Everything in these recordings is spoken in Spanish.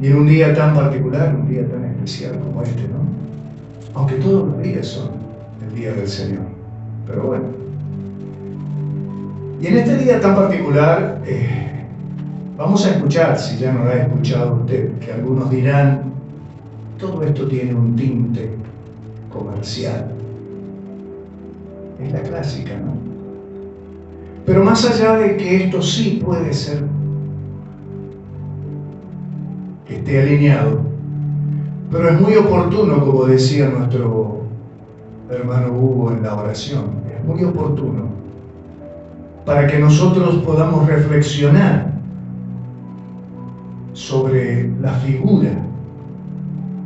Y en un día tan particular, un día tan especial como este, ¿no? Aunque todos los días son el día del Señor. Pero bueno. Y en este día tan particular, vamos a escuchar, si ya no lo ha escuchado usted, que algunos dirán, todo esto tiene un tinte comercial. Es la clásica, ¿no? Pero más allá de que esto sí puede ser que esté alineado, pero es muy oportuno, como decía nuestro hermano Hugo en la oración, es muy oportuno para que nosotros podamos reflexionar sobre la figura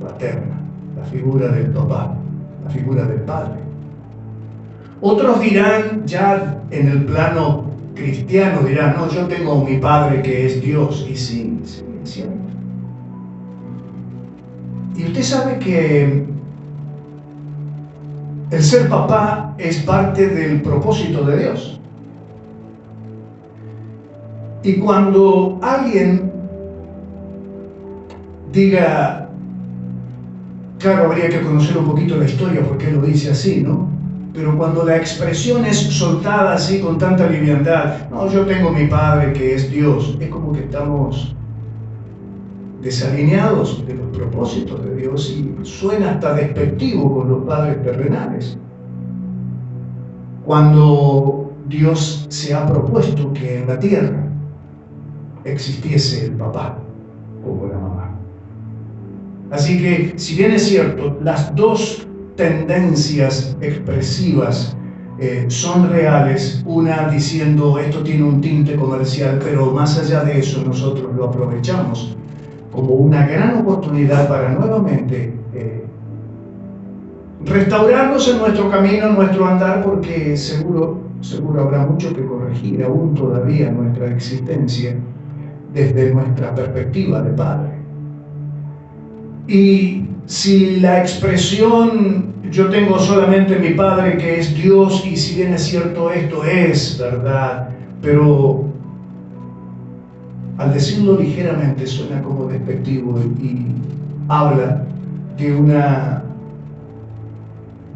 paterna, la figura del papá, la figura del padre. Otros dirán, ya en el plano cristiano, dirán, no, yo tengo a mi padre que es Dios, y sí, es cierto. Y usted sabe que el ser papá es parte del propósito de Dios. Y cuando alguien diga, claro, habría que conocer un poquito la historia porque él lo dice así, ¿no? Pero cuando la expresión es soltada así con tanta liviandad, no, yo tengo mi padre que es Dios, es como que estamos desalineados de los propósitos de Dios y suena hasta despectivo con los padres terrenales. Cuando Dios se ha propuesto que en la tierra existiese el papá como la mamá. Así que, si bien es cierto, las dos tendencias expresivas son reales, una diciendo esto tiene un tinte comercial, pero más allá de eso nosotros lo aprovechamos como una gran oportunidad para nuevamente restaurarnos en nuestro camino, en nuestro andar, porque seguro habrá mucho que corregir aún todavía en nuestra existencia desde nuestra perspectiva de padre. Y si la expresión yo tengo solamente mi padre que es Dios, y si bien es cierto esto es verdad, pero al decirlo ligeramente suena como despectivo y habla de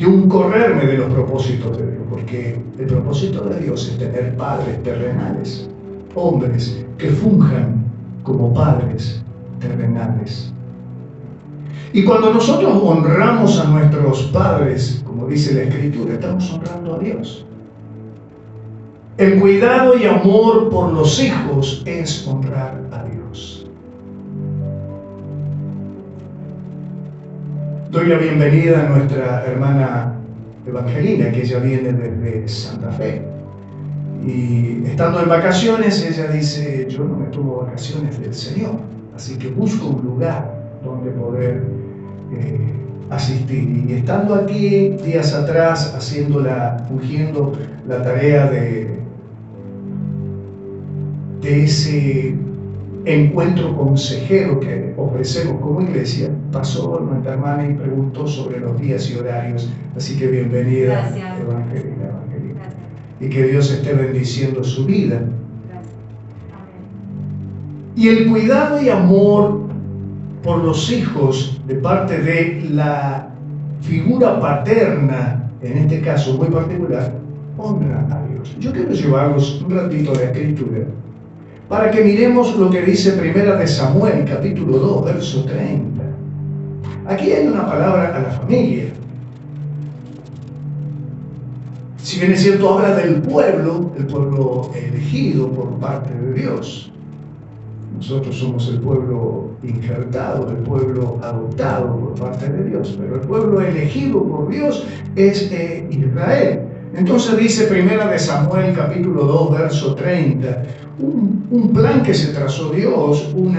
un correrme de los propósitos de Dios, porque el propósito de Dios es tener padres terrenales, hombres que funjan como padres terrenales. Y cuando nosotros honramos a nuestros padres, como dice la Escritura, estamos honrando a Dios. El cuidado y amor por los hijos es honrar a Dios. Doy la bienvenida a nuestra hermana Evangelina, que ella viene desde Santa Fe. Y estando en vacaciones, ella dice, yo no me tomo vacaciones del Señor, así que busco un lugar donde poder asistir. Y estando aquí días atrás, ungiendo la tarea de ese encuentro consejero que ofrecemos como iglesia, pasó nuestra hermana y preguntó sobre los días y horarios. Así que bienvenida, Evangelina. Gracias. Y que Dios esté bendiciendo su vida. Gracias. Y el cuidado y amor por los hijos de parte de la figura paterna, en este caso muy particular, honra a Dios. Yo quiero llevarlos un ratito a la Escritura para que miremos lo que dice Primera de Samuel, capítulo 2, verso 30. Aquí hay una palabra a la familia. Si bien es cierto, habla del pueblo, el pueblo elegido por parte de Dios. Nosotros somos el pueblo injertado, el pueblo adoptado por parte de Dios, pero el pueblo elegido por Dios es Israel. Entonces dice Primera de Samuel capítulo 2 verso 30, un plan que se trazó Dios, un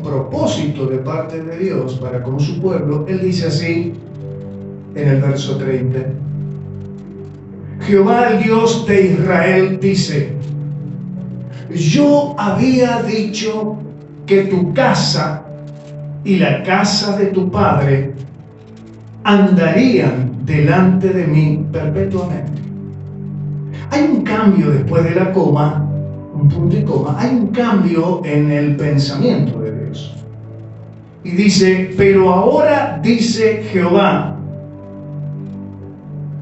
propósito de parte de Dios para con su pueblo. Él dice así en el verso 30, Jehová el Dios de Israel dice, yo había dicho que tu casa y la casa de tu padre andarían delante de mí perpetuamente. Hay un cambio después de la coma, un punto y coma, hay un cambio en el pensamiento de Dios. Y dice, pero ahora dice Jehová,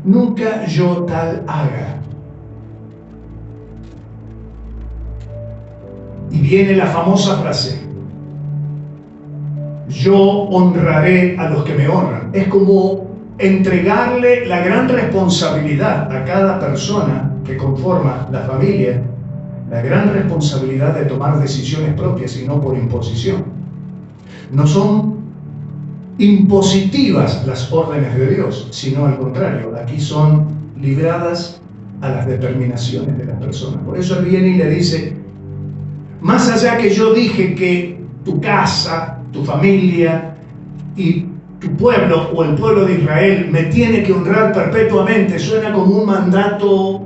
nunca yo tal haga. Y viene la famosa frase, yo honraré a los que me honran. Es como entregarle la gran responsabilidad a cada persona que conforma la familia, la gran responsabilidad de tomar decisiones propias y no por imposición. No son impositivas las órdenes de Dios, sino al contrario, aquí son libradas a las determinaciones de las personas. Por eso él viene y le dice, más allá que yo dije que tu casa, tu familia y tu pueblo o el pueblo de Israel me tiene que honrar perpetuamente, suena como un mandato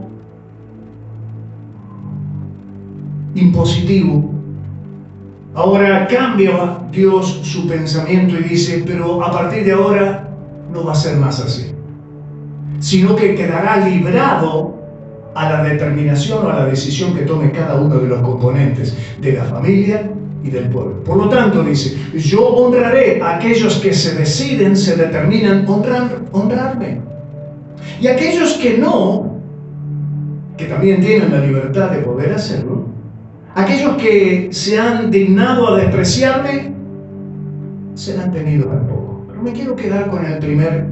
impositivo. Ahora cambia Dios su pensamiento y dice, pero a partir de ahora no va a ser más así, sino que quedará librado a la determinación o a la decisión que tome cada uno de los componentes de la familia y del pueblo. Por lo tanto, dice, yo honraré a aquellos que se deciden, se determinan honrarme. Y aquellos que no, que también tienen la libertad de poder hacerlo, aquellos que se han dignado a despreciarme, serán tenidos al poco. Pero me quiero quedar con el primer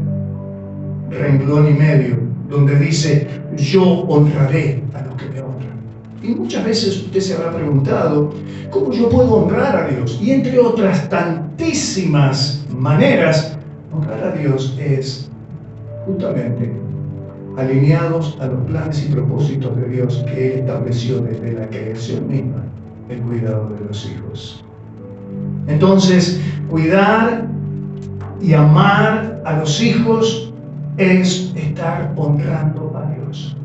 renglón y medio, donde dice, yo honraré a los que me honran. Y muchas veces usted se habrá preguntado, ¿cómo yo puedo honrar a Dios? Y entre otras tantísimas maneras, honrar a Dios es justamente alineados a los planes y propósitos de Dios que Él estableció desde la creación misma, el cuidado de los hijos. Entonces, cuidar y amar a los hijos es estar honrando a Dios.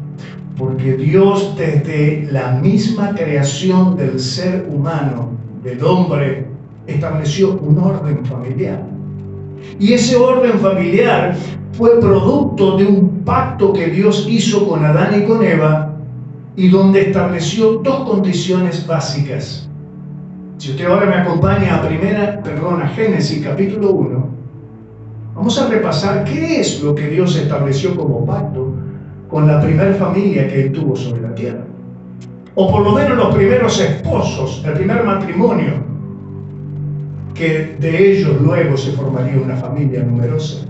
Porque Dios, desde la misma creación del ser humano, del hombre, estableció un orden familiar. Y ese orden familiar fue producto de un pacto que Dios hizo con Adán y con Eva, y donde estableció dos condiciones básicas. Si usted ahora me acompaña a Génesis capítulo 1, vamos a repasar qué es lo que Dios estableció como pacto con la primera familia que Él tuvo sobre la tierra. O por lo menos los primeros esposos, el primer matrimonio, que de ellos luego se formaría una familia numerosa.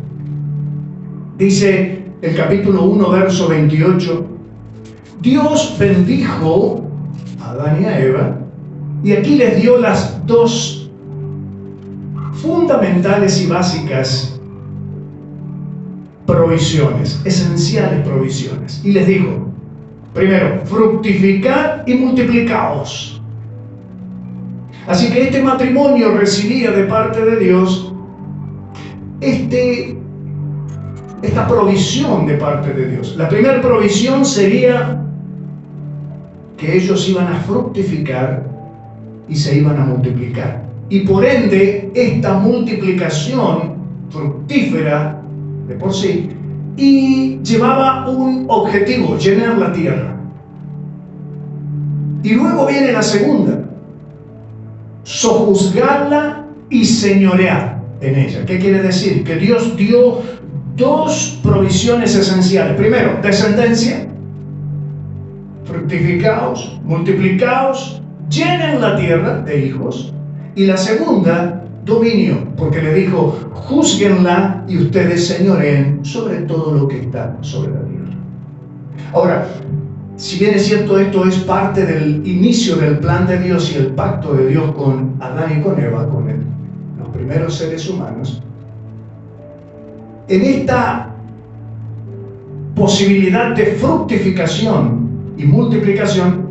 Dice el capítulo 1, verso 28, Dios bendijo a Adán y a Eva, y aquí les dio las dos fundamentales y básicas provisiones, esenciales provisiones. Y les dijo, primero, fructificad y multiplicaos. Así que este matrimonio recibía de parte de Dios esta provisión de parte de Dios. La primera provisión sería que ellos iban a fructificar y se iban a multiplicar. Y por ende, esta multiplicación fructífera de por sí, y llevaba un objetivo, llenar la tierra. Y luego viene la segunda, sojuzgarla y señorear en ella. ¿Qué quiere decir? Que Dios dio dos provisiones esenciales. Primero, descendencia, fructificaos, multiplicaos, llenen la tierra de hijos. Y la segunda, dominio, porque le dijo, júzguenla y ustedes señoreen sobre todo lo que está sobre la tierra. Ahora, si bien es cierto, esto es parte del inicio del plan de Dios y el pacto de Dios con Adán y con Eva, con los primeros seres humanos, en esta posibilidad de fructificación y multiplicación,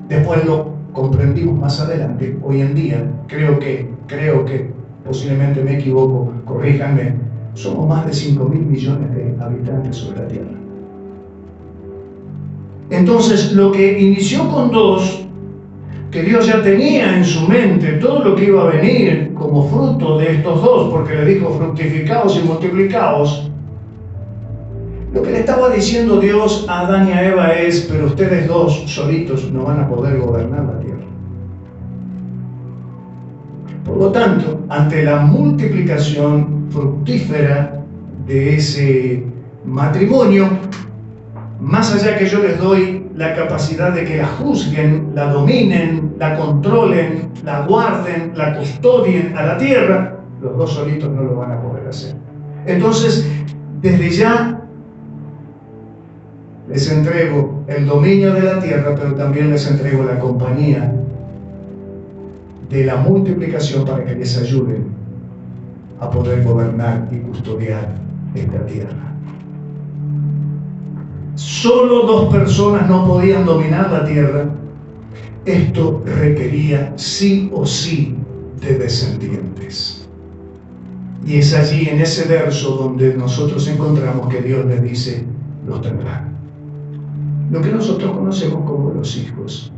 después lo comprendimos más adelante. Hoy en día, creo que posiblemente me equivoco, corríjanme, somos más de 5.000 millones de habitantes sobre la tierra. Entonces, lo que inició con dos, que Dios ya tenía en su mente todo lo que iba a venir como fruto de estos dos, porque le dijo fructificaos y multiplicaos, lo que le estaba diciendo Dios a Adán y a Eva es, pero ustedes dos solitos no van a poder gobernar la tierra. Por lo tanto, ante la multiplicación fructífera de ese matrimonio, más allá que yo les doy la capacidad de que la juzguen, la dominen, la controlen, la guarden, la custodien a la tierra, los dos solitos no lo van a poder hacer. Entonces, desde ya les entrego el dominio de la tierra, pero también les entrego la compañía de la multiplicación para que les ayuden a poder gobernar y custodiar esta tierra. Solo 2 personas no podían dominar la tierra. Esto requería sí o sí de descendientes. Y es allí en ese verso donde nosotros encontramos que Dios les dice, los tendrán. Lo que nosotros conocemos como los hijos.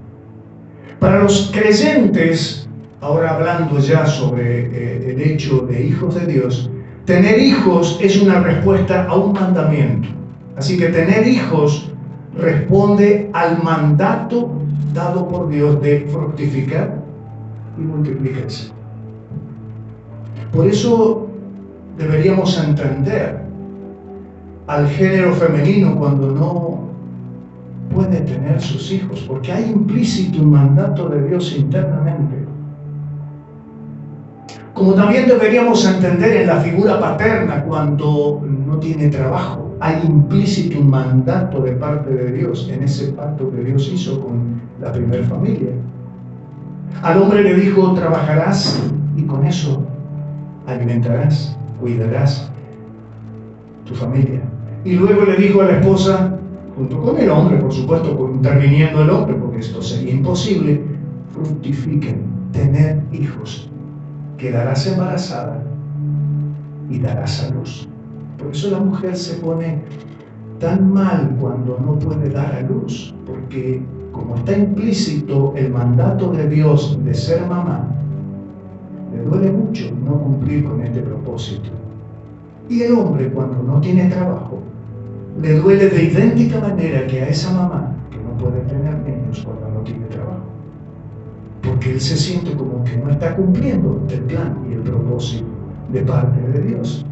Para los creyentes, ahora hablando ya sobre el hecho de hijos de Dios, tener hijos es una respuesta a un mandamiento. Así que tener hijos responde al mandato dado por Dios de fructificar y multiplicarse. Por eso deberíamos entender al género femenino cuando no puede tener sus hijos, porque hay implícito un mandato de Dios internamente. Como también deberíamos entender en la figura paterna cuando no tiene trabajo. Hay implícito un mandato de parte de Dios en ese pacto que Dios hizo con la primera familia. Al hombre le dijo, trabajarás y con eso alimentarás, cuidarás tu familia. Y luego le dijo a la esposa, junto con el hombre, por supuesto, interviniendo el hombre, porque esto sería imposible, fructifiquen, tener hijos, quedarás embarazada y darás a luz. Por eso la mujer se pone tan mal cuando no puede dar a luz, porque como está implícito el mandato de Dios de ser mamá, le duele mucho no cumplir con este propósito. Y el hombre cuando no tiene trabajo, le duele de idéntica manera que a esa mamá que no puede tener niños cuando no tiene trabajo, porque él se siente como que no está cumpliendo el plan y el propósito de parte de Dios.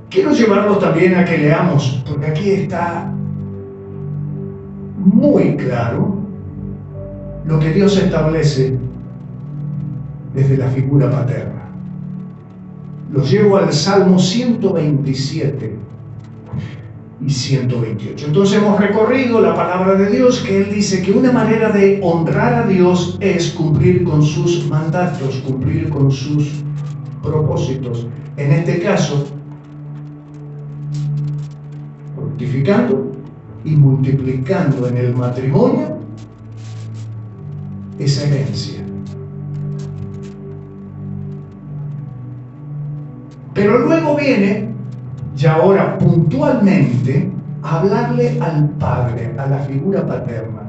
Quiero llevarlos también a que leamos, porque aquí está muy claro lo que Dios establece desde la figura paterna. Los llevo al Salmo 127 y 128. Entonces hemos recorrido la palabra de Dios, que Él dice que una manera de honrar a Dios es cumplir con sus mandatos, cumplir con sus propósitos. En este caso, fructificando y multiplicando en el matrimonio esa herencia. Pero luego viene, ya ahora puntualmente, a hablarle al padre, a la figura paterna.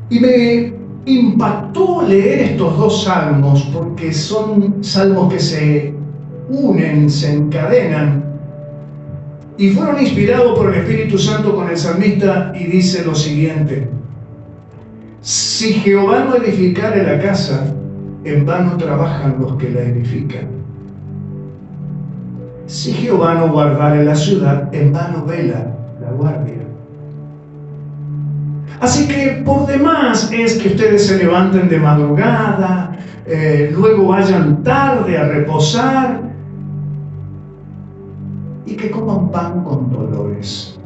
Y me impactó leer estos 2 salmos porque son salmos que se unen, se encadenan y fueron inspirados por el Espíritu Santo con el salmista, y dice lo siguiente: si Jehová no edificare la casa, en vano trabajan los que la edifican. Si Jehová no guardare la ciudad, en vano vela la guardia. Así que por demás es que ustedes se levanten de madrugada, luego vayan tarde a reposar y que coman pan con dolores.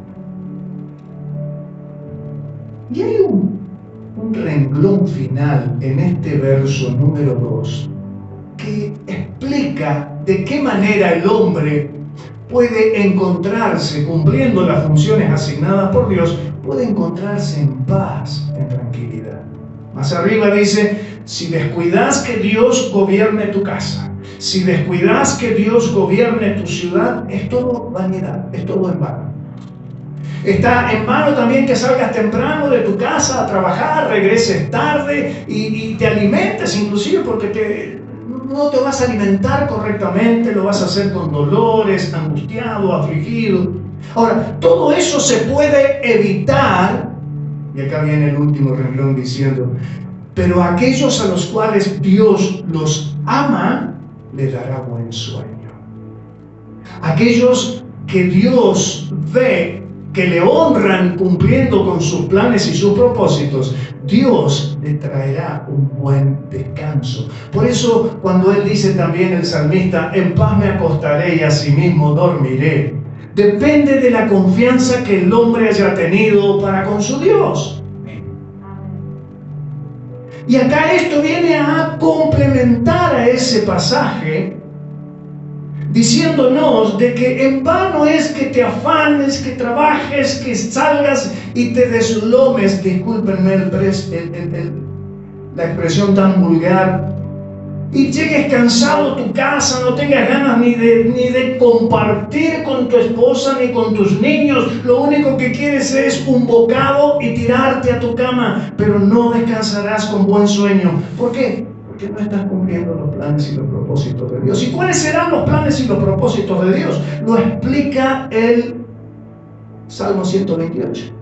Y hay un renglón final en este verso número 2 que explica de qué manera el hombre puede encontrarse, cumpliendo las funciones asignadas por Dios, puede encontrarse en paz, en tranquilidad. Más arriba dice, si descuidas que Dios gobierne tu casa, si descuidas que Dios gobierne tu ciudad, es todo vanidad, es todo en vano. Está en vano también que salgas temprano de tu casa a trabajar, regreses tarde y te alimentes inclusive, porque no te vas a alimentar correctamente, lo vas a hacer con dolores, angustiado, afligido. Ahora, todo eso se puede evitar Y acá viene el último renglón diciendo: pero a aquellos a los cuales Dios los ama, les dará buen sueño. Aquellos que Dios ve que le honran cumpliendo con sus planes y sus propósitos, Dios le traerá un buen descanso. Por eso, cuando él dice también, el salmista: en paz me acostaré y asimismo dormiré, depende de la confianza que el hombre haya tenido para con su Dios. Y acá esto viene a complementar a ese pasaje, diciéndonos de que en vano es que te afanes, que trabajes, que salgas y te deslomes, discúlpenme la expresión tan vulgar, y llegues cansado a tu casa, no tengas ganas ni de compartir con tu esposa ni con tus niños, lo único que quieres es un bocado y tirarte a tu cama, pero no descansarás con buen sueño. ¿Por qué? Porque no estás cumpliendo los planes y los propósitos de Dios. ¿Y cuáles serán los planes y los propósitos de Dios? Lo explica el Salmo 128.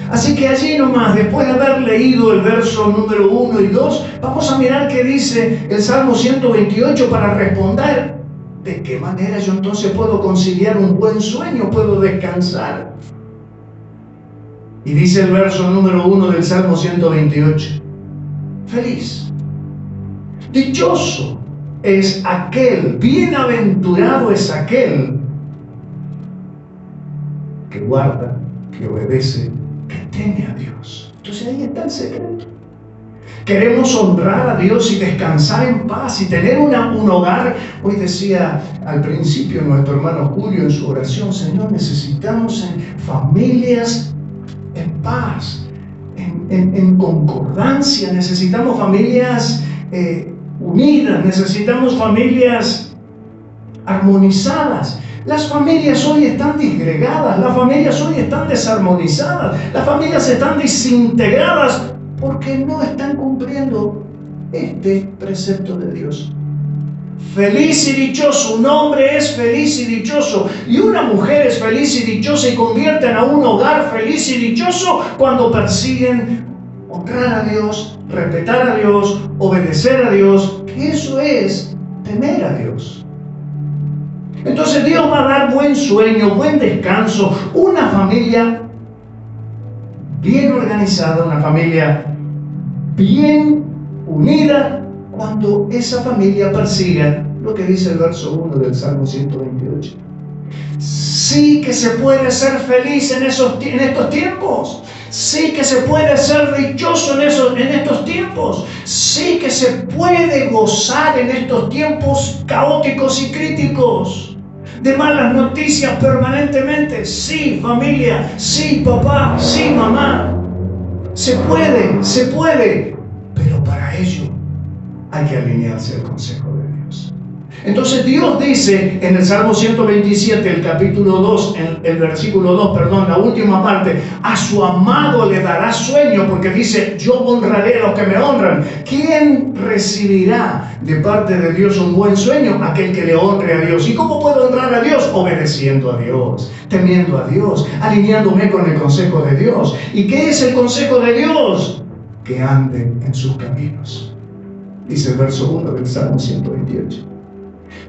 Así que allí nomás, después de haber leído el verso número 1 y 2, vamos a mirar qué dice el Salmo 128 para responder de qué manera yo entonces puedo conciliar un buen sueño, puedo descansar. Y dice el verso número 1 del Salmo 128: feliz, dichoso es aquel, bienaventurado es aquel que guarda, que obedece, que teme a Dios. Entonces ahí está el secreto. Queremos honrar a Dios y descansar en paz y tener un hogar. Hoy decía al principio nuestro hermano Julio en su oración: Señor, necesitamos familias en paz, en concordancia, necesitamos familias unidas, necesitamos familias armonizadas. Las familias hoy están disgregadas, las familias hoy están desarmonizadas, las familias están desintegradas porque no están cumpliendo este precepto de Dios. Feliz y dichoso, un hombre es feliz y dichoso, y una mujer es feliz y dichosa, y convierten a un hogar feliz y dichoso cuando persiguen honrar a Dios, respetar a Dios, obedecer a Dios, que eso es temer a Dios. Entonces Dios va a dar buen sueño, buen descanso, una familia bien organizada, una familia bien unida, cuando esa familia persiga lo que dice el verso 1 del Salmo 128. Sí que se puede ser feliz en estos tiempos. Sí que se puede ser dichoso en estos tiempos. Sí que se puede gozar en estos tiempos caóticos y críticos, de malas noticias permanentemente. Sí, familia, sí, papá, sí, mamá. Se puede, pero para ello hay que alinearse al consejo de Dios. Entonces Dios dice en el Salmo 127, el capítulo 2, el versículo 2, perdón, la última parte: a su amado le dará sueño, porque dice: yo honraré a los que me honran. ¿Quién recibirá de parte de Dios un buen sueño? Aquel que le honre a Dios. ¿Y cómo puedo honrar a Dios? Obedeciendo a Dios, temiendo a Dios, alineándome con el consejo de Dios. ¿Y qué es el consejo de Dios? Que ande en sus caminos. Dice el verso 1 del Salmo 128.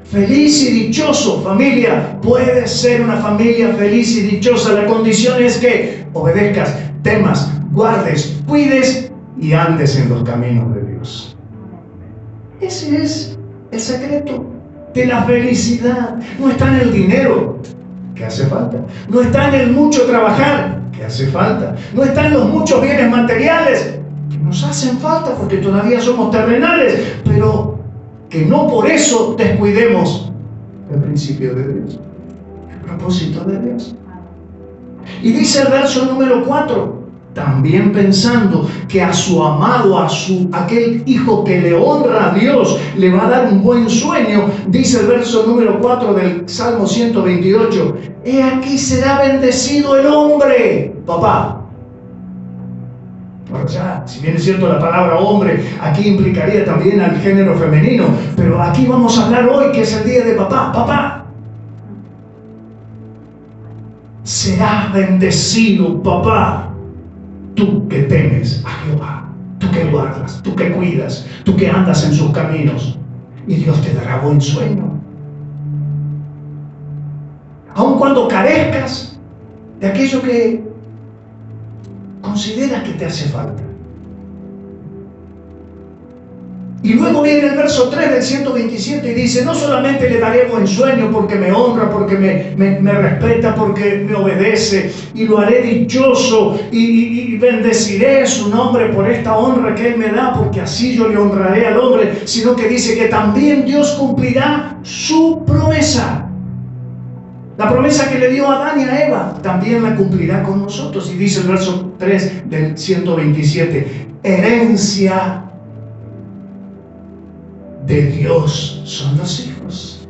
Feliz y dichoso, familia. Puedes ser una familia feliz y dichosa. La condición es que obedezcas, temas, guardes, cuides y andes en los caminos de Dios. Ese es el secreto de la felicidad. No está en el dinero, que hace falta. No está en el mucho trabajar, que hace falta. No está en los muchos bienes materiales, que nos hacen falta porque todavía somos terrenales, pero que no por eso descuidemos el principio de Dios, el propósito de Dios. Y dice el verso número 4: también pensando que a su amado, aquel hijo que le honra a Dios, le va a dar un buen sueño. Dice el verso número 4 del Salmo 128: he aquí será bendecido el hombre. Papá. Bueno, ya, si bien es cierto la palabra hombre aquí implicaría también al género femenino, pero aquí vamos a hablar hoy que es el día de papá. Papá, serás bendecido, papá. tú que temes a Jehová, tú que guardas, tú que cuidas, tú que andas en sus caminos, y Dios te dará buen sueño. Aun cuando carezcas de aquello que consideras que te hace falta. Y luego viene el verso 3 del 127 y dice: no solamente le daré buen sueño porque me honra, porque me respeta, porque me obedece, y lo haré dichoso y bendeciré su nombre por esta honra que Él me da, porque así yo le honraré al hombre, sino que dice que también Dios cumplirá su promesa. La promesa que le dio a Adán y a Eva, también la cumplirá con nosotros. Y dice el verso 3 del 127, herencia de Dios son los hijos.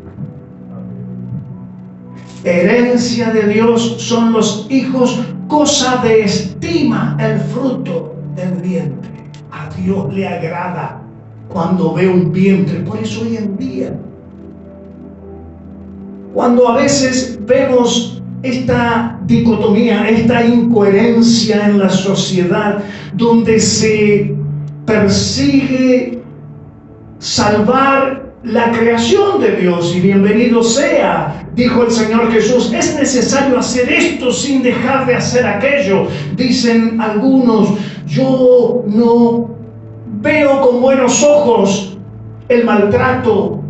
Herencia de Dios son los hijos, cosa de estima el fruto del vientre. A Dios le agrada cuando ve un vientre. Por eso hoy en día, cuando a veces vemos esta dicotomía, esta incoherencia en la sociedad, donde se persigue salvar la creación de Dios, y bienvenido sea, dijo el Señor Jesús, es necesario hacer esto sin dejar de hacer aquello. Dicen algunos: yo no veo con buenos ojos el maltrato,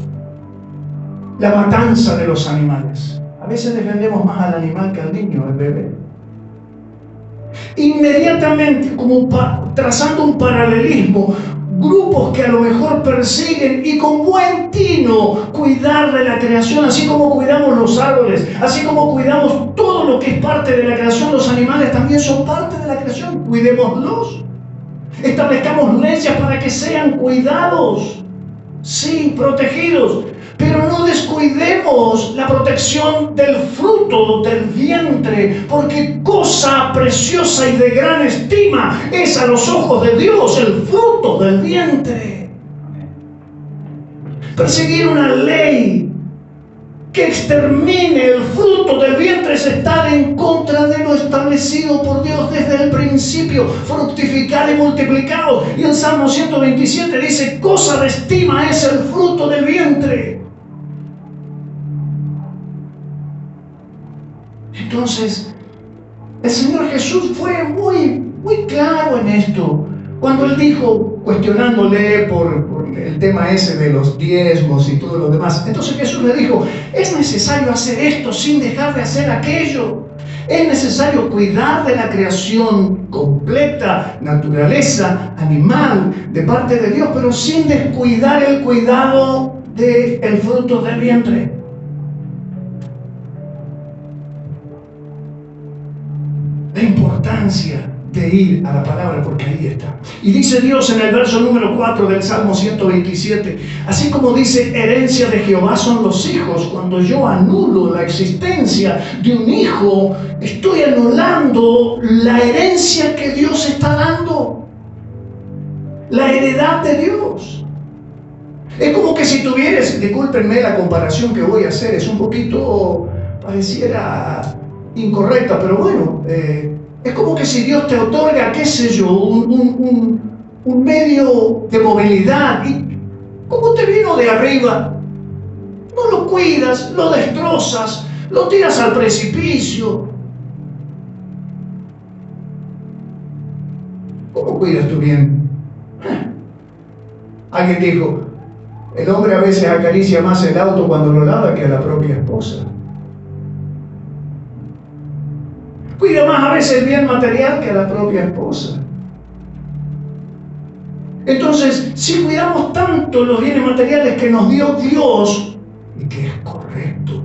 la matanza de los animales. A veces defendemos más al animal que al niño, al bebé. Inmediatamente, como trazando un paralelismo, grupos que a lo mejor persiguen y con buen tino cuidar de la creación, así como cuidamos los árboles, así como cuidamos todo lo que es parte de la creación. Los animales también son parte de la creación, cuidémoslos. Establezcamos leyes para que sean cuidados, sí, protegidos, pero no descuidemos la protección del fruto del vientre, porque cosa preciosa y de gran estima es a los ojos de Dios el fruto del vientre. Perseguir una ley que extermine el fruto del vientre es estar en contra de lo establecido por Dios desde el principio: fructificar y multiplicaros. Y el Salmo 127 dice: cosa de estima es el fruto del vientre. Entonces, el Señor Jesús fue muy claro en esto, cuando Él dijo, cuestionándole por el tema ese de los diezmos y todo lo demás. Entonces Jesús le dijo: es necesario hacer esto sin dejar de hacer aquello. Es necesario cuidar de la creación completa, naturaleza animal de parte de Dios, pero sin descuidar el cuidado del fruto del vientre. La importancia de ir a la palabra, porque ahí está. Y dice Dios en el verso número 4 del Salmo 127, así como dice: herencia de Jehová son los hijos. Cuando yo anulo la existencia de un hijo, estoy anulando la herencia que Dios está dando, la heredad de Dios. Es como que si tuvieras, discúlpenme la comparación que voy a hacer, es un poquito, pareciera incorrecta, pero bueno, es como que si Dios te otorga, qué sé yo, un medio de movilidad, y como te vino de arriba, no lo cuidas, lo destrozas, lo tiras al precipicio. ¿Cómo cuidas tu bien? Alguien dijo: el hombre a veces acaricia más el auto cuando lo lava que a la propia esposa. Cuida más a veces el bien material que a la propia esposa. Entonces, si cuidamos tanto los bienes materiales que nos dio Dios, y que es correcto,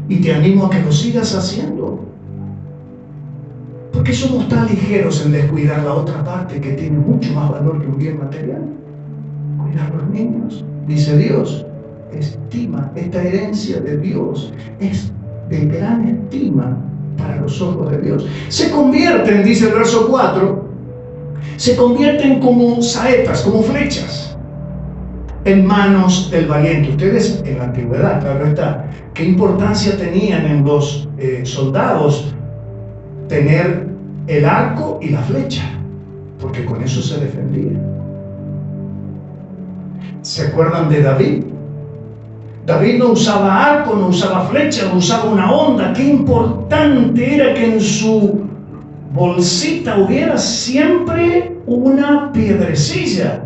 y te animo a que lo sigas haciendo, porque somos tan ligeros en descuidar la otra parte que tiene mucho más valor que un bien material. Cuidar a los niños, dice Dios, estima, esta herencia de Dios es de gran estima para los ojos de Dios. Se convierten, dice el verso 4, se convierten como saetas, como flechas en manos del valiente. Ustedes en la antigüedad, claro está, qué importancia tenían en los soldados tener el arco y la flecha, porque con eso se defendía. ¿Se acuerdan de David? David no usaba arco, no usaba flecha, no usaba una honda. Qué importante era que en su bolsita hubiera siempre una piedrecilla.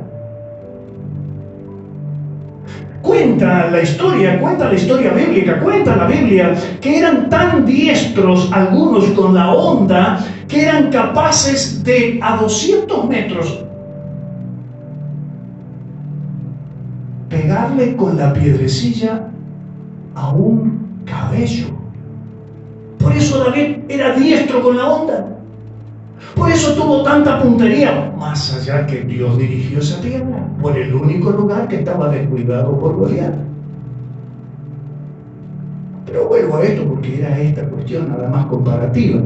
Cuenta la historia bíblica, cuenta la Biblia, que eran tan diestros algunos con la honda que eran capaces de a 200 metros pegarle con la piedrecilla a un cabello. Por eso David era diestro con la honda. Por eso tuvo tanta puntería, más allá que Dios dirigió esa tierra, por el único lugar que estaba descuidado por Goliat. Pero vuelvo a esto porque era esta cuestión nada más comparativa.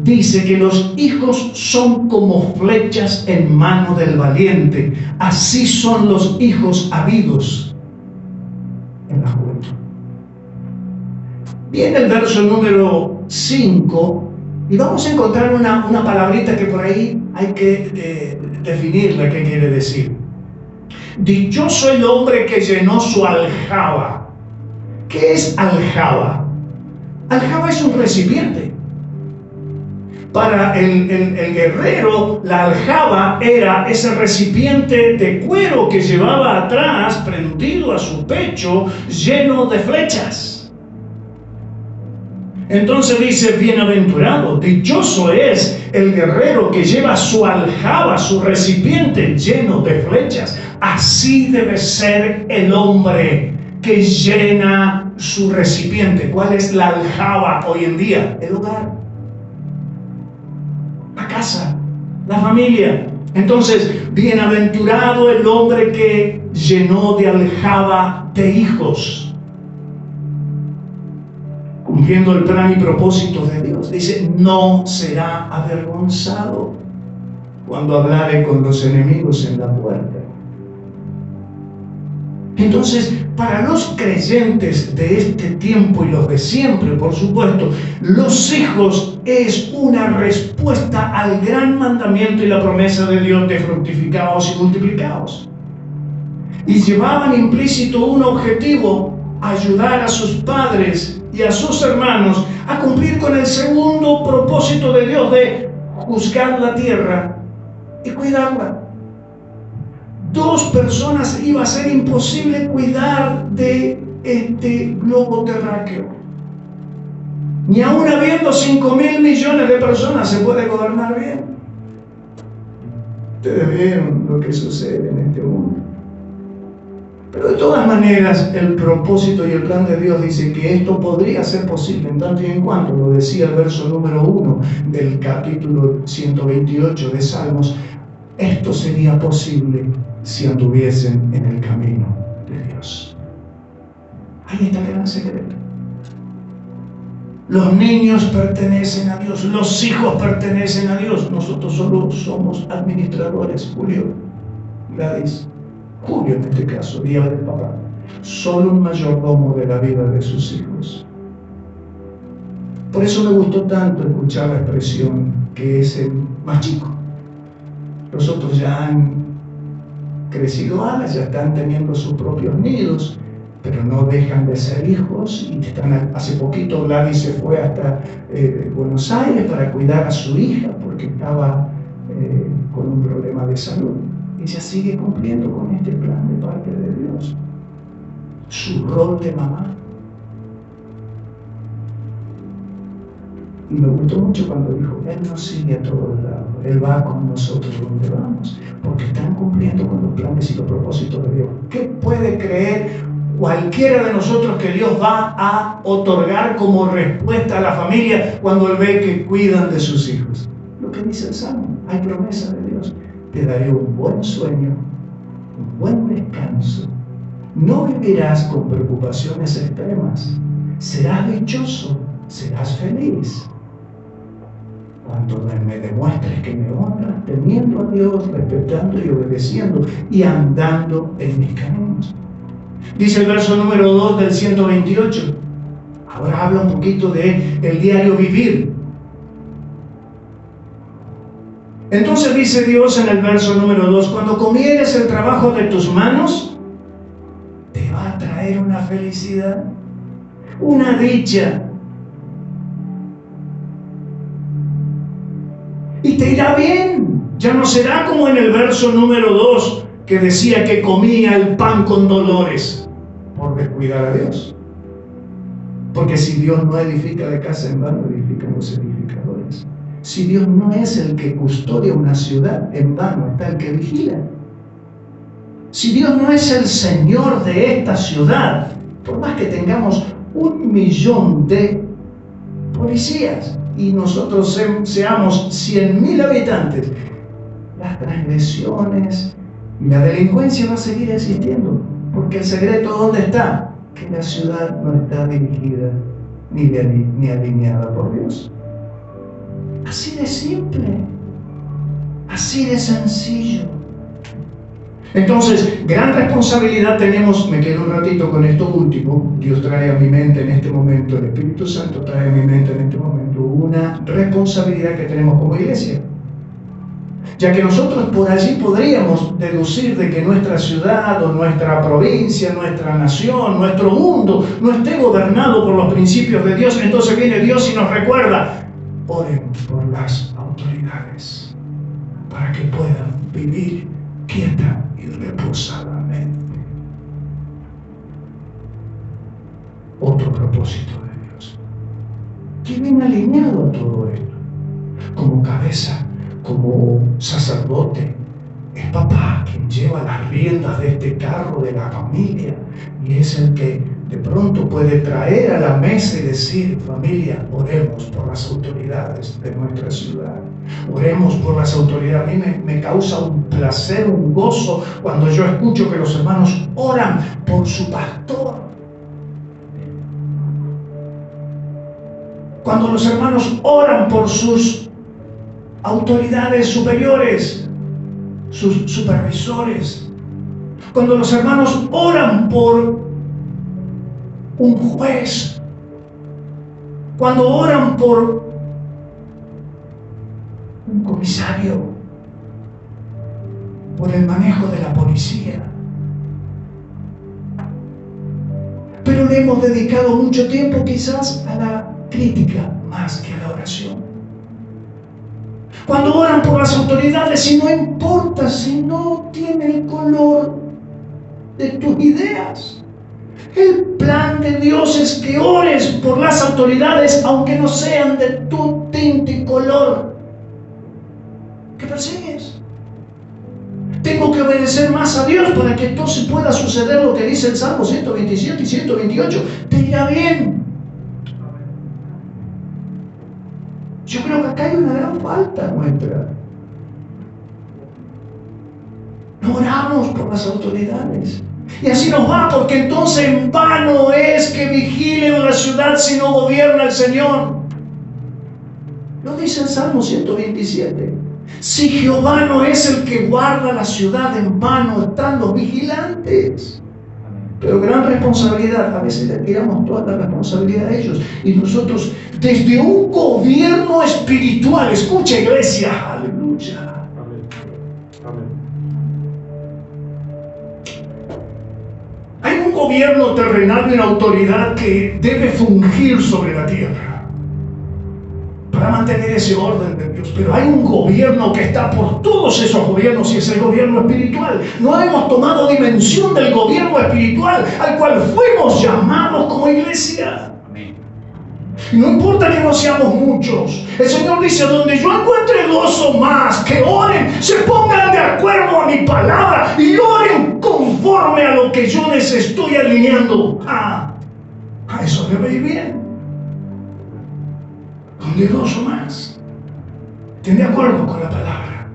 Dice que los hijos son como flechas en mano del valiente, así son los hijos habidos en la juventud. Viene el verso número 5 y vamos a encontrar una palabrita que por ahí hay que definirla, qué quiere decir. Dichoso el hombre que llenó su aljaba. ¿Qué es aljaba? Aljaba es un recipiente. Para el guerrero, la aljaba era ese recipiente de cuero que llevaba atrás, prendido a su pecho, lleno de flechas. Entonces dice, bienaventurado, dichoso es el guerrero que lleva su aljaba, su recipiente lleno de flechas. Así debe ser el hombre que llena su recipiente. ¿Cuál es la aljaba hoy en día? El hogar, la casa, la familia. Entonces, bienaventurado el hombre que llenó de aljaba de hijos, cumpliendo el plan y propósito de Dios. Dice, no será avergonzado cuando hablare con los enemigos en la puerta. Entonces, para los creyentes de este tiempo y los de siempre, por supuesto, los hijos es una respuesta al gran mandamiento y la promesa de Dios de fructificaos y multiplicaos. Y llevaban implícito un objetivo: ayudar a sus padres y a sus hermanos a cumplir con el segundo propósito de Dios de juzgar la tierra y cuidarla. 2 personas iba a ser imposible cuidar de este globo terráqueo. Ni aun habiendo 5.000 millones de personas se puede gobernar bien. Ustedes vieron lo que sucede en este mundo. Pero de todas maneras, el propósito y el plan de Dios dice que esto podría ser posible en tanto y en cuanto, lo decía el verso número 1 del capítulo 128 de Salmos, esto sería posible si anduviesen en el camino de Dios. Ahí está el gran secreto. Los niños pertenecen a Dios, los hijos pertenecen a Dios. Nosotros solo somos administradores. Julio, Gladys, Julio en este caso, día del papá, solo un mayordomo de la vida de sus hijos. Por eso me gustó tanto escuchar la expresión que es el más chico. Los otros ya han crecido alas, ya están teniendo sus propios nidos, pero no dejan de ser hijos. Y hace poquito Gladys se fue hasta Buenos Aires para cuidar a su hija porque estaba con un problema de salud. Ella sigue cumpliendo con este plan de parte de Dios, su rol de mamá. Y me gustó mucho cuando dijo, Él nos sigue a todos lados, Él va con nosotros donde vamos, porque están cumpliendo con los planes y los propósitos de Dios. ¿Qué puede creer cualquiera de nosotros que Dios va a otorgar como respuesta a la familia cuando Él ve que cuidan de sus hijos? Lo que dice el Salmo, hay promesa de Dios. Te daré un buen sueño, un buen descanso. No vivirás con preocupaciones extremas. Serás dichoso, serás feliz. Cuando me demuestres que me honras, temiendo a Dios, respetando y obedeciendo y andando en mis caminos. Dice el verso número 2 del 128. Ahora habla un poquito de el diario vivir. Entonces dice Dios en el verso número 2, cuando comieres el trabajo de tus manos, te va a traer una felicidad, una dicha. Y te irá bien. Ya no será como en el verso número 2, que decía que comía el pan con dolores por descuidar a Dios. Porque si Dios no edifica de casa en vano, edifican los edificadores. Si Dios no es el que custodia una ciudad, en vano está el que vigila. Si Dios no es el Señor de esta ciudad, por más que tengamos 1.000.000 de policías y nosotros seamos 100.000 habitantes, las transgresiones y la delincuencia va a seguir existiendo. Porque el secreto, ¿dónde está? Que la ciudad no está dirigida ni alineada por Dios. Así de simple, así de sencillo. Entonces, gran responsabilidad tenemos. Me quedo un ratito con esto último. Dios trae a mi mente en este momento, el Espíritu Santo trae a mi mente en este momento una responsabilidad que tenemos como iglesia. Ya que nosotros por allí podríamos deducir de que nuestra ciudad o nuestra provincia, nuestra nación, nuestro mundo no esté gobernado por los principios de Dios. Entonces viene Dios y nos recuerda: oren por las autoridades para que puedan vivir quieta y reposadamente. Otro propósito de Dios, que viene alineado a todo esto. Como cabeza, como sacerdote, es papá quien lleva las riendas de este carro de la familia y es el que de pronto puede traer a la mesa y decir: familia, oremos por las autoridades de nuestra ciudad, oremos por las autoridades. A mí me causa un placer, un gozo cuando yo escucho que los hermanos oran por su pastor, cuando los hermanos oran por sus autoridades superiores, sus supervisores, cuando los hermanos oran por un juez, cuando oran por un comisario, por el manejo de la policía. Pero le hemos dedicado mucho tiempo quizás a la crítica más que a la oración. Cuando oran por las autoridades, y no importa si no tiene el color de tus ideas. El plan de Dios es que ores por las autoridades, aunque no sean de tu tinte y color que persigues. Tengo que obedecer más a Dios para que entonces pueda suceder lo que dice el Salmo 127 y 128. Te irá bien. Yo creo que acá hay una gran falta nuestra. No oramos por las autoridades. Y así nos va, porque entonces en vano es que vigilen la ciudad si no gobierna el Señor. Lo dice el Salmo 127. Si Jehová no es el que guarda la ciudad, en vano están los vigilantes. Pero gran responsabilidad, a veces le tiramos toda la responsabilidad a ellos. Y nosotros, desde un gobierno espiritual, escucha iglesia, aleluya. Hay un gobierno terrenal y una autoridad que debe fungir sobre la tierra para mantener ese orden de Dios. Pero hay un gobierno que está por todos esos gobiernos y es el gobierno espiritual. No hemos tomado dimensión del gobierno espiritual al cual fuimos llamados como iglesia. Y no importa que no seamos muchos. El Señor dice: donde yo encuentre dos o más que oren, se pongan de acuerdo a mi palabra y oren conforme a lo que yo les estoy alineando. A eso debe ir bien. Donde dos o más estén de acuerdo con la palabra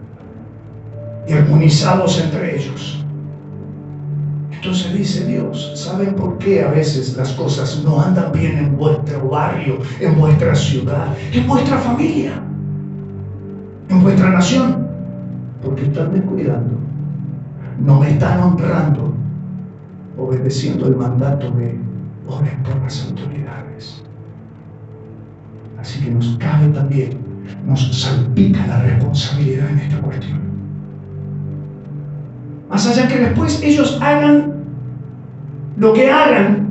y armonizados entre ellos. Entonces dice Dios: ¿saben por qué a veces las cosas no andan bien en vuestro barrio, en vuestra ciudad, en vuestra familia, en vuestra nación? Porque están descuidando, no me están honrando, obedeciendo el mandato de oren por las autoridades. Así que nos cabe también nos salpica la responsabilidad en esta cuestión. Más allá que después ellos hagan lo que hagan,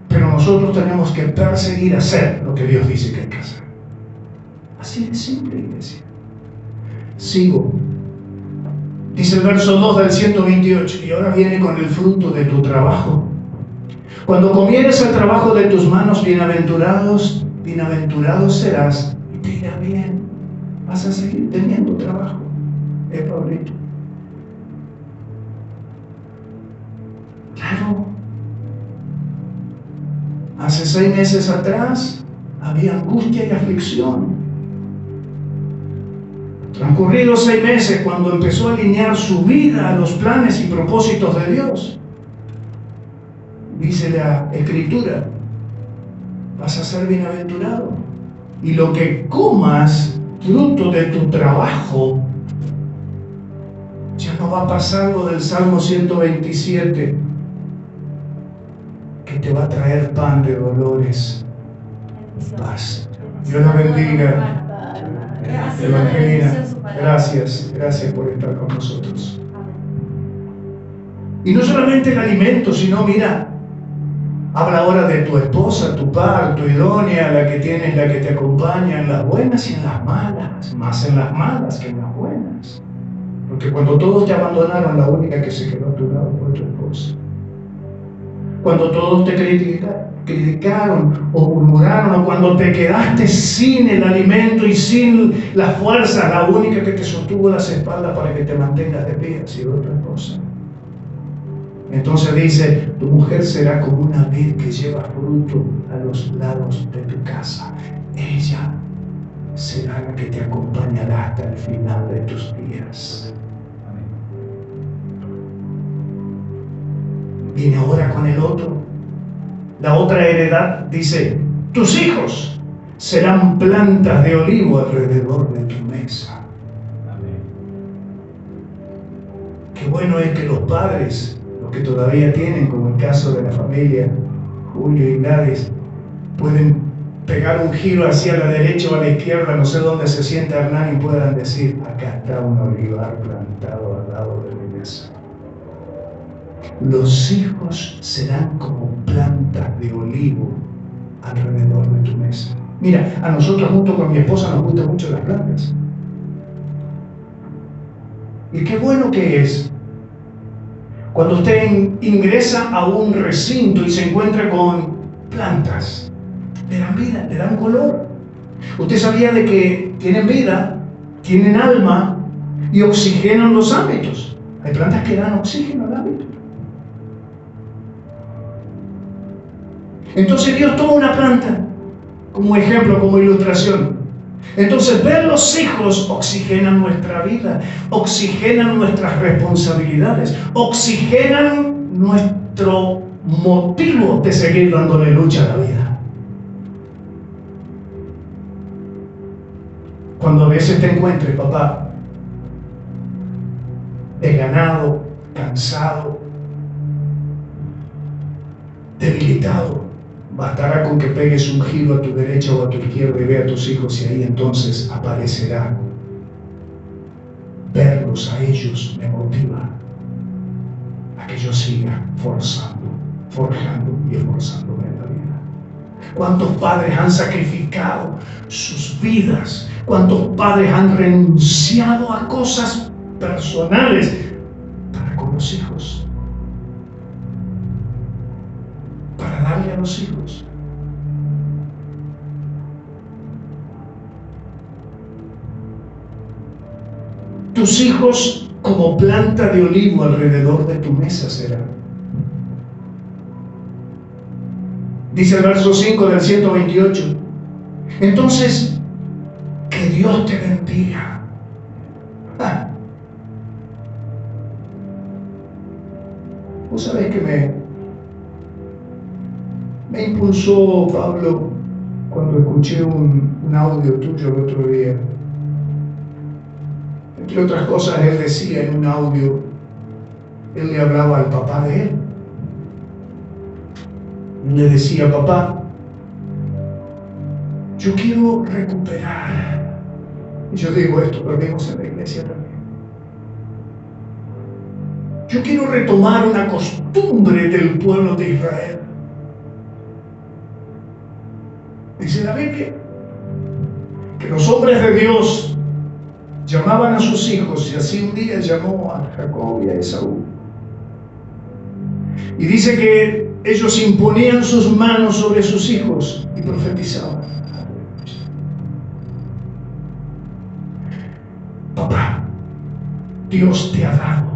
pero nosotros tenemos que perseguir hacer lo que Dios dice que hay que hacer. Así de simple, iglesia. Sigo. Dice el verso 2 del 128, y ahora viene con el fruto de tu trabajo. Cuando comieres el trabajo de tus manos, bienaventurados serás y te irá bien. Vas a seguir teniendo trabajo. Pablito. Claro. Hace 6 meses atrás había angustia y aflicción. Transcurridos 6 meses, cuando empezó a alinear su vida a los planes y propósitos de Dios, dice la Escritura, vas a ser bienaventurado. Y lo que comas, fruto de tu trabajo, ya no va a pasar lo del Salmo 127, que te va a traer pan de dolores, paz. Dios la bendiga. Evangelina, gracias por estar con nosotros. Y no solamente el alimento, sino mira, habla ahora de tu esposa, tu par, tu idónea, la que tienes, la que te acompaña en las buenas y en las malas, más en las malas que en las buenas. Porque cuando todos te abandonaron, la única que se quedó a tu lado fue tu esposa. Cuando todos te criticaron o murmuraron, o cuando te quedaste sin el alimento y sin la fuerza, la única que te sostuvo las espaldas para que te mantengas de pie ha sido tu esposa. Entonces dice, tu mujer será como una vid que lleva fruto a los lados de tu casa. Ella será la que te acompañará hasta el final de tus días. Viene ahora con el otro. La otra heredad dice, tus hijos serán plantas de olivo alrededor de tu mesa. Amén. Qué bueno es que los padres, los que todavía tienen, como el caso de la familia Julio y Gladys, pueden pegar un giro hacia la derecha o a la izquierda, no sé dónde se sienta Hernán, y puedan decir, acá está un olivar plantado al lado de mi mesa. Los hijos serán como plantas de olivo alrededor de tu mesa. Mira, a nosotros junto con mi esposa nos gustan mucho las plantas. Y qué bueno que es cuando usted ingresa a un recinto y se encuentra con plantas. Le dan vida, le dan color. Usted sabía de que tienen vida, tienen alma y oxigenan los ámbitos. Hay plantas que dan oxígeno al ámbito. Entonces Dios toma una planta como ejemplo, como ilustración. Entonces ver los hijos oxigenan nuestra vida, oxigenan nuestras responsabilidades, oxigenan nuestro motivo de seguir dándole lucha a la vida. Cuando a veces te encuentres, papá, desganado, cansado, debilitado, bastará con que pegues un giro a tu derecha o a tu izquierda y vea a tus hijos, y ahí entonces aparecerá. Verlos a ellos me motiva a que yo siga forjando y esforzándome en la vida. ¿Cuántos padres han sacrificado sus vidas? ¿Cuántos padres han renunciado a cosas personales para con los hijos? Para darle a los hijos. Tus hijos como planta de olivo alrededor de tu mesa serán. Dice el verso 5 del 128. Entonces, que Dios te bendiga. Vos sabés que me impulsó Pablo cuando escuché un audio tuyo el otro día. Entre otras cosas, él decía en un audio, él le hablaba al papá de él. Le decía, papá, yo quiero recuperar Y yo digo esto, lo vemos en la iglesia también. Yo quiero retomar una costumbre del pueblo de Israel. Dice la Biblia que los hombres de Dios llamaban a sus hijos, y así un día llamó a Jacob y a Esaú. Y dice que ellos imponían sus manos sobre sus hijos y profetizaban. Papá, Dios te ha dado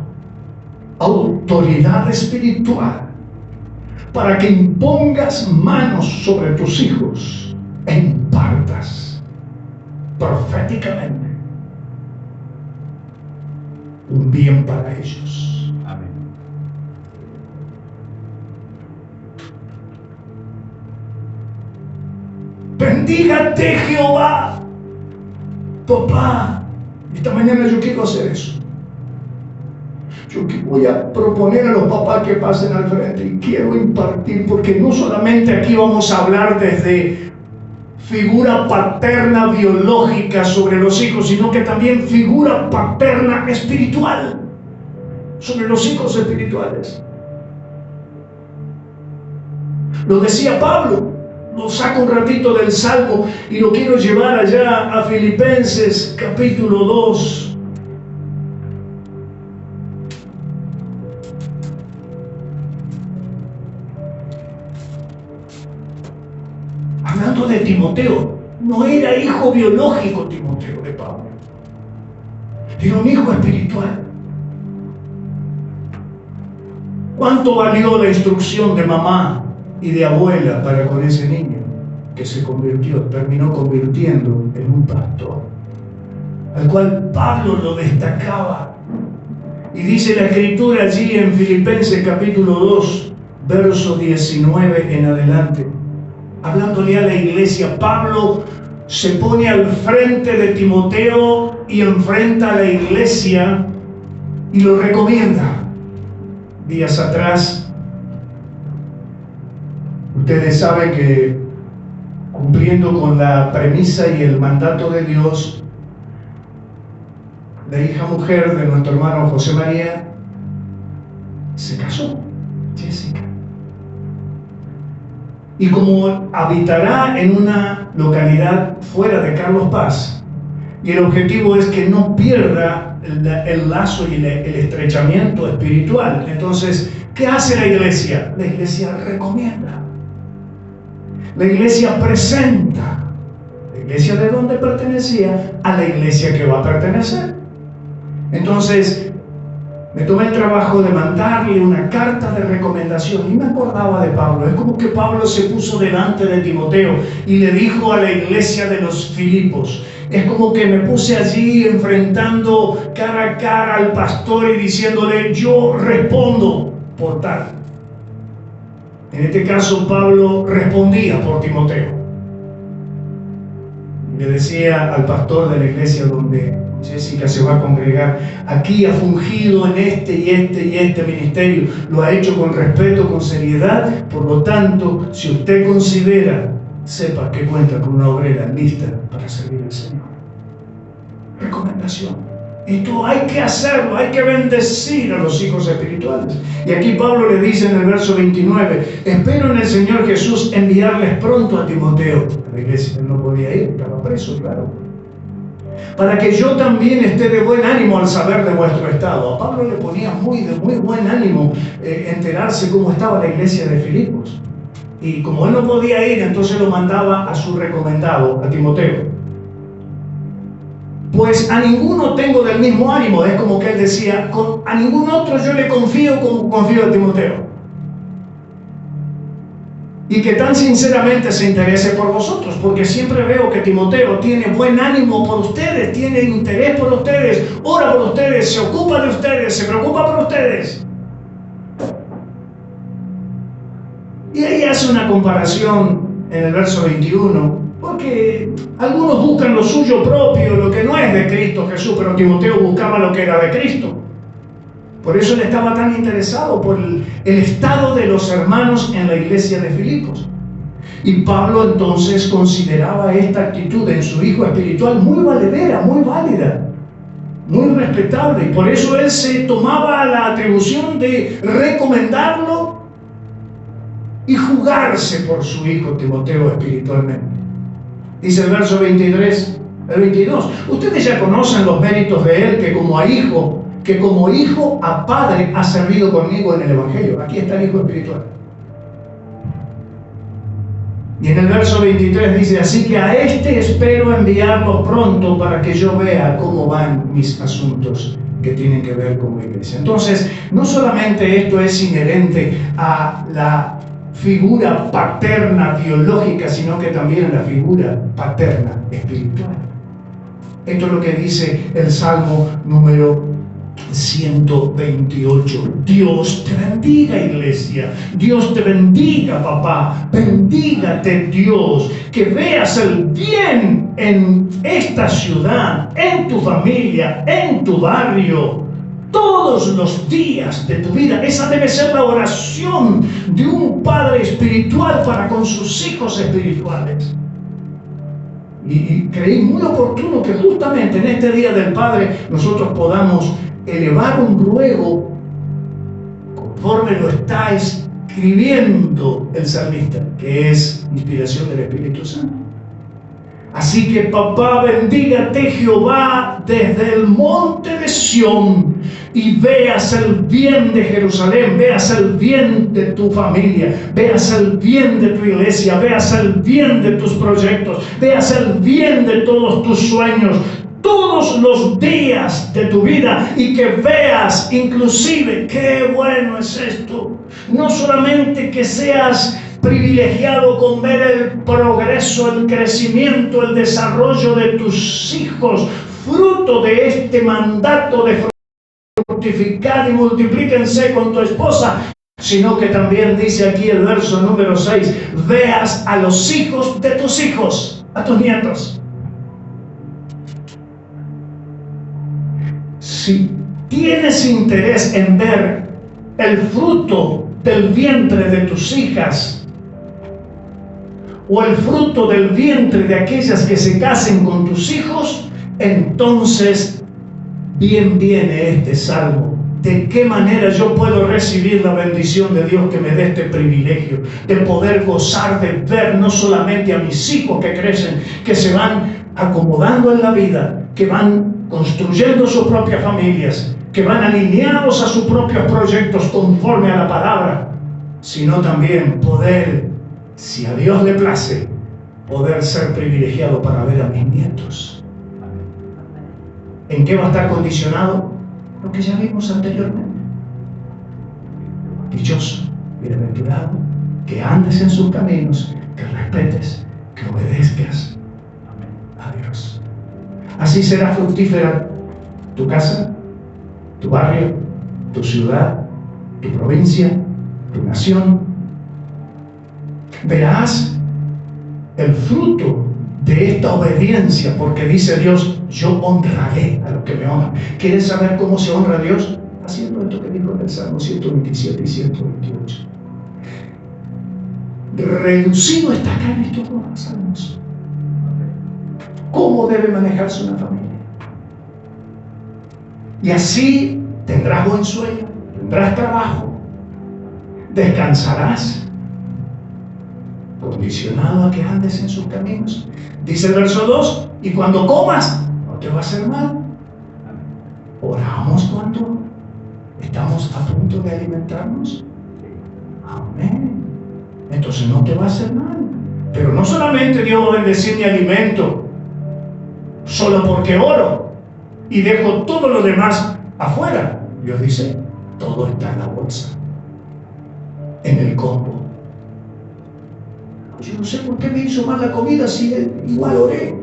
autoridad espiritual para que impongas manos sobre tus hijos e impartas proféticamente un bien para ellos. Amén. Bendígate, Jehová. Papá, esta mañana yo quiero hacer eso. Yo voy a proponer a los papás que pasen al frente y quiero impartir, porque no solamente aquí vamos a hablar desde figura paterna biológica sobre los hijos, sino que también figura paterna espiritual sobre los hijos espirituales. Lo decía Pablo, lo saco un ratito del Salmo y lo quiero llevar allá a Filipenses capítulo 2. Hablando de Timoteo, no era hijo biológico Timoteo de Pablo, era un hijo espiritual. ¿Cuánto valió la instrucción de mamá y de abuela para con ese niño que se terminó convirtiendo en un pastor, al cual Pablo lo destacaba? Y dice la escritura allí en Filipenses capítulo 2, verso 19 en adelante, hablándole a la iglesia, Pablo se pone al frente de Timoteo y enfrenta a la iglesia y lo recomienda. Días atrás, ustedes saben que cumpliendo con la premisa y el mandato de Dios, la hija mujer de nuestro hermano José María se casó, Jessica. Y como habitará en una localidad fuera de Carlos Paz, y el objetivo es que no pierda el lazo y el estrechamiento espiritual. Entonces, ¿qué hace la iglesia? La iglesia recomienda. La iglesia presenta. La iglesia de donde pertenecía a la iglesia que va a pertenecer. Entonces, me tomé el trabajo de mandarle una carta de recomendación y me acordaba de Pablo. Es como que Pablo se puso delante de Timoteo y le dijo a la iglesia de los Filipos. Es como que me puse allí enfrentando cara a cara al pastor y diciéndole, yo respondo por tal. En este caso Pablo respondía por Timoteo. Le decía al pastor de la iglesia donde Jessica se va a congregar, aquí ha fungido en este y este ministerio, lo ha hecho con respeto, con seriedad, por lo tanto, si usted considera, sepa que cuenta con una obrera lista para servir al Señor. Recomendación. Esto hay que hacerlo, hay que bendecir a los hijos espirituales. Y aquí Pablo le dice en el verso 29, espero en el Señor Jesús enviarles pronto a Timoteo. A la iglesia él no podía ir, estaba preso, claro. Para que yo también esté de buen ánimo al saber de vuestro estado. A Pablo le ponía de muy buen ánimo enterarse cómo estaba la iglesia de Filipos. Y como él no podía ir, entonces lo mandaba a su recomendado, a Timoteo. Pues a ninguno tengo del mismo ánimo. Es como que él decía, a ningún otro yo le confío como confío a Timoteo. Y que tan sinceramente se interese por vosotros, porque siempre veo que Timoteo tiene buen ánimo por ustedes, tiene interés por ustedes, ora por ustedes, se ocupa de ustedes, se preocupa por ustedes. Y ahí hace una comparación en el verso 21, porque algunos buscan lo suyo propio, lo que no es de Cristo Jesús, pero Timoteo buscaba lo que era de Cristo. Por eso él estaba tan interesado por el estado de los hermanos en la iglesia de Filipos. Y Pablo entonces consideraba esta actitud en su hijo espiritual muy valedera, muy válida, muy respetable. Y por eso él se tomaba la atribución de recomendarlo y jugarse por su hijo Timoteo espiritualmente. Dice el verso 23, el 22. Ustedes ya conocen los méritos de él, que como hijo a padre ha servido conmigo en el Evangelio. Aquí está el hijo espiritual. Y en el verso 23 dice, así que a este espero enviarlo pronto para que yo vea cómo van mis asuntos que tienen que ver con la iglesia. Entonces, no solamente esto es inherente a la figura paterna biológica, sino que también a la figura paterna espiritual. Esto es lo que dice el Salmo número 128. Dios te bendiga, iglesia. Dios te bendiga, papá. Bendígate, Dios. Que veas el bien en esta ciudad, en tu familia, en tu barrio, todos los días de tu vida. Esa debe ser la oración de un padre espiritual para con sus hijos espirituales. Y creí muy oportuno que justamente en este Día del Padre nosotros podamos elevar un ruego conforme lo está escribiendo el salmista, que es inspiración del Espíritu Santo. Así que papá, bendígate Jehová desde el monte de Sión y veas el bien de Jerusalén, veas el bien de tu familia, veas el bien de tu iglesia, veas el bien de tus proyectos, veas el bien de todos tus sueños, todos los días de tu vida, y que veas inclusive, qué bueno es esto, no solamente que seas privilegiado con ver el progreso, el crecimiento, el desarrollo de tus hijos, fruto de este mandato de fructificar y multiplíquense con tu esposa, sino que también dice aquí el verso número 6, veas a los hijos de tus hijos, a tus nietos. Si tienes interés en ver el fruto del vientre de tus hijas, o el fruto del vientre de aquellas que se casen con tus hijos, entonces bien viene este salmo. ¿De qué manera yo puedo recibir la bendición de Dios que me dé este privilegio de poder gozar de ver no solamente a mis hijos que crecen, que se van acomodando en la vida, que van construyendo sus propias familias, que van alineados a sus propios proyectos conforme a la palabra, sino también poder, si a Dios le place, poder ser privilegiado para ver a mis nietos? ¿En qué va a estar condicionado? Lo que ya vimos anteriormente. Dichoso, bienaventurado, que andes en sus caminos, que respetes, que obedezcas a Dios. Así será fructífera tu casa, tu barrio, tu ciudad, tu provincia, tu nación. Verás el fruto de esta obediencia, porque dice Dios, yo honraré a los que me honran. ¿Quieres saber cómo se honra a Dios? Haciendo esto que dijo en el Salmo 127 y 128. Reducido está acá en estos dos salmos. ¿Cómo debe manejarse una familia? Y así tendrás buen sueño, tendrás trabajo, descansarás, condicionado a que andes en sus caminos. Dice el verso 2, y cuando comas, no te va a hacer mal. Oramos cuando estamos a punto de alimentarnos. Amén. Entonces no te va a hacer mal. Pero no solamente Dios va a bendecir mi alimento, solo porque oro y dejo todo lo demás afuera. Dios dice, todo está en la bolsa, en el combo. Yo no sé por qué me hizo mal la comida si igual oré.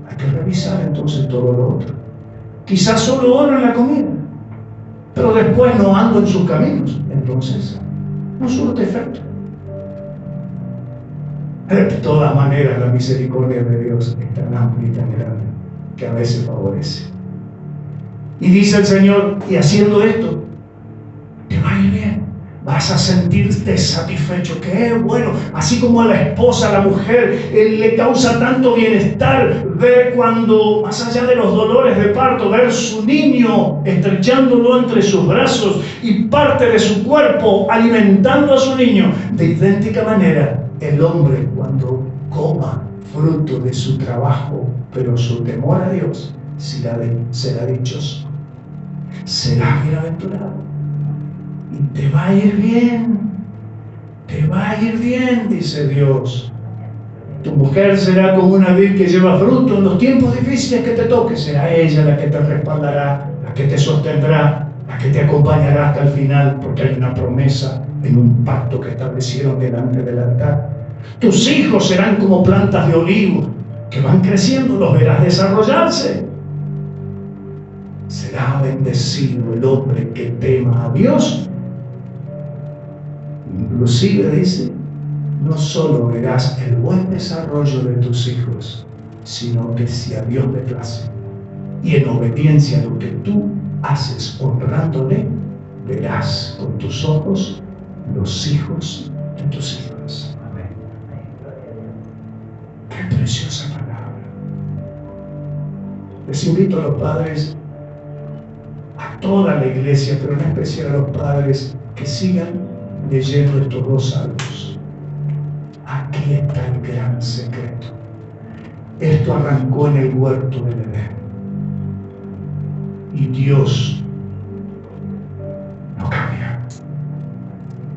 Hay que revisar entonces todo lo otro. Quizás solo oro en la comida, pero después no ando en sus caminos. Entonces, no surte efecto. De todas maneras, la misericordia de Dios es tan amplia y tan grande que a veces favorece. Y dice el Señor, y haciendo esto, te va a ir bien. Vas a sentirte satisfecho. Qué bueno. Así como a la esposa, a la mujer, le causa tanto bienestar ver cuando, más allá de los dolores de parto, ver su niño estrechándolo entre sus brazos y parte de su cuerpo alimentando a su niño. De idéntica manera, el hombre, cuando coma fruto de su trabajo, pero su temor a Dios, será dichoso, será bienaventurado. Y te va a ir bien, dice Dios. Tu mujer será como una vid que lleva fruto en los tiempos difíciles que te toque. Será ella la que te respaldará, la que te sostendrá, la que te acompañará hasta el final, porque hay una promesa en un pacto que establecieron delante del altar. Tus hijos serán como plantas de olivo que van creciendo, los verás desarrollarse. Será bendecido el hombre que tema a Dios. Inclusive dice, no solo verás el buen desarrollo de tus hijos, sino que si a Dios le place y en obediencia a lo que tú haces honrándole, verás con tus ojos los hijos de tus hijos. Amén. Qué preciosa palabra. Les invito a los padres, a toda la iglesia, pero en especial a los padres, que sigan leyendo estos dos salmos. Aquí está el gran secreto. Esto arrancó en el huerto del Edén. Y Dios no cambia.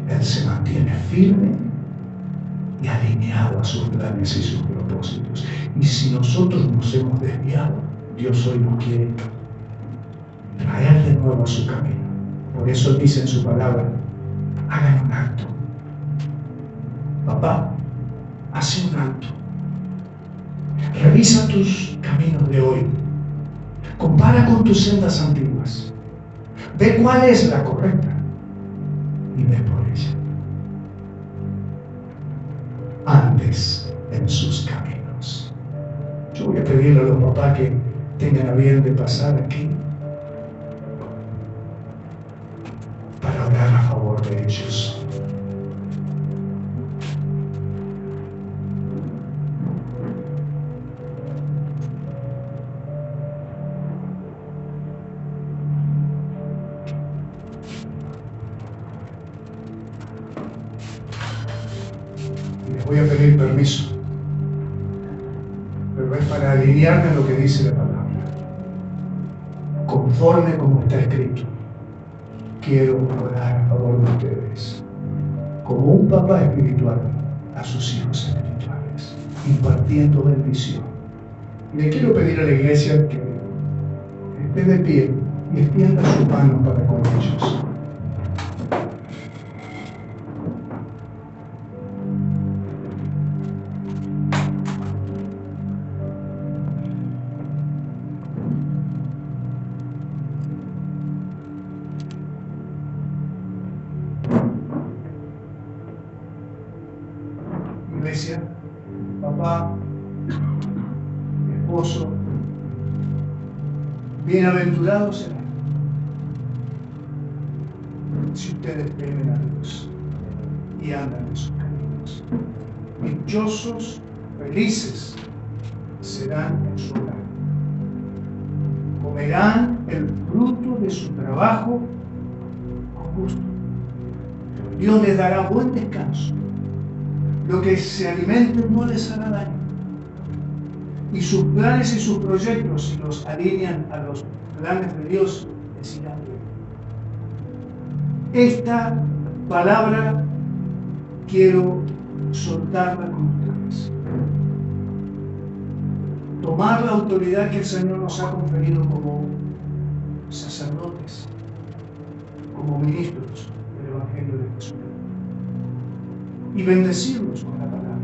Él se mantiene firme y alineado a sus planes y sus propósitos. Y si nosotros nos hemos desviado, Dios hoy nos quiere traer de nuevo a su camino. Por eso dice en su palabra, hagan un alto. Papá, hace un alto. Revisa tus caminos de hoy. Compara con tus sendas antiguas. Ve cuál es la correcta y ve por ella. Andes en sus caminos. Yo voy a pedirle a los papás que tengan a bien de pasar aquí para orar a favor de ellos. Les voy a pedir permiso, pero es para alinearme a lo que dice la palabra. Conforme como está escrito, quiero orar a favor de ustedes, como un papá espiritual a sus hijos espirituales, impartiendo bendición. Y le quiero pedir a la iglesia que esté de pie y extienda sus manos para con ellos. Iglesia, papá, esposo, bienaventurados serán si ustedes temen a Dios y andan en sus caminos. Dichosos, felices serán en su hogar. Comerán el fruto de su trabajo con gusto. Dios les dará buen descanso. Lo que se alimenten no les hará daño. Y sus planes y sus proyectos, si los alinean a los planes de Dios, les irán bien. Esta palabra quiero soltarla con ustedes. Tomar la autoridad que el Señor nos ha conferido como sacerdotes, como ministros del Evangelio de Jesús. Y bendecirlos con la palabra.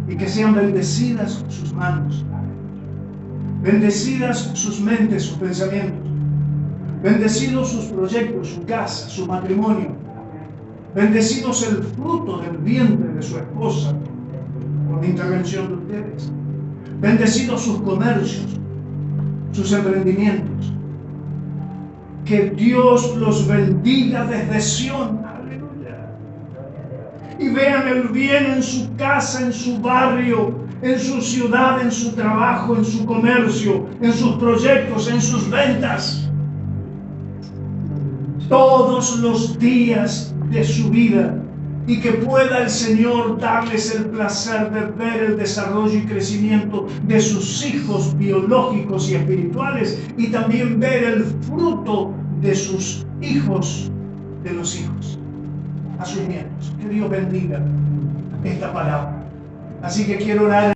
Y que sean bendecidas sus manos, bendecidas sus mentes, sus pensamientos, bendecidos sus proyectos, su casa, su matrimonio, bendecidos el fruto del vientre de su esposa, por la intervención de ustedes, bendecidos sus comercios, sus emprendimientos, Que Dios los bendiga desde Sión. Aleluya. Y vean el bien en su casa, en su barrio, en su ciudad, en su trabajo, en su comercio, en sus proyectos, en sus ventas. Todos los días de su vida. Y que pueda el Señor darles el placer de ver el desarrollo y crecimiento de sus hijos biológicos y espirituales, y también ver el fruto de sus hijos, de los hijos, a sus nietos. Que Dios bendiga esta palabra. Así que quiero orar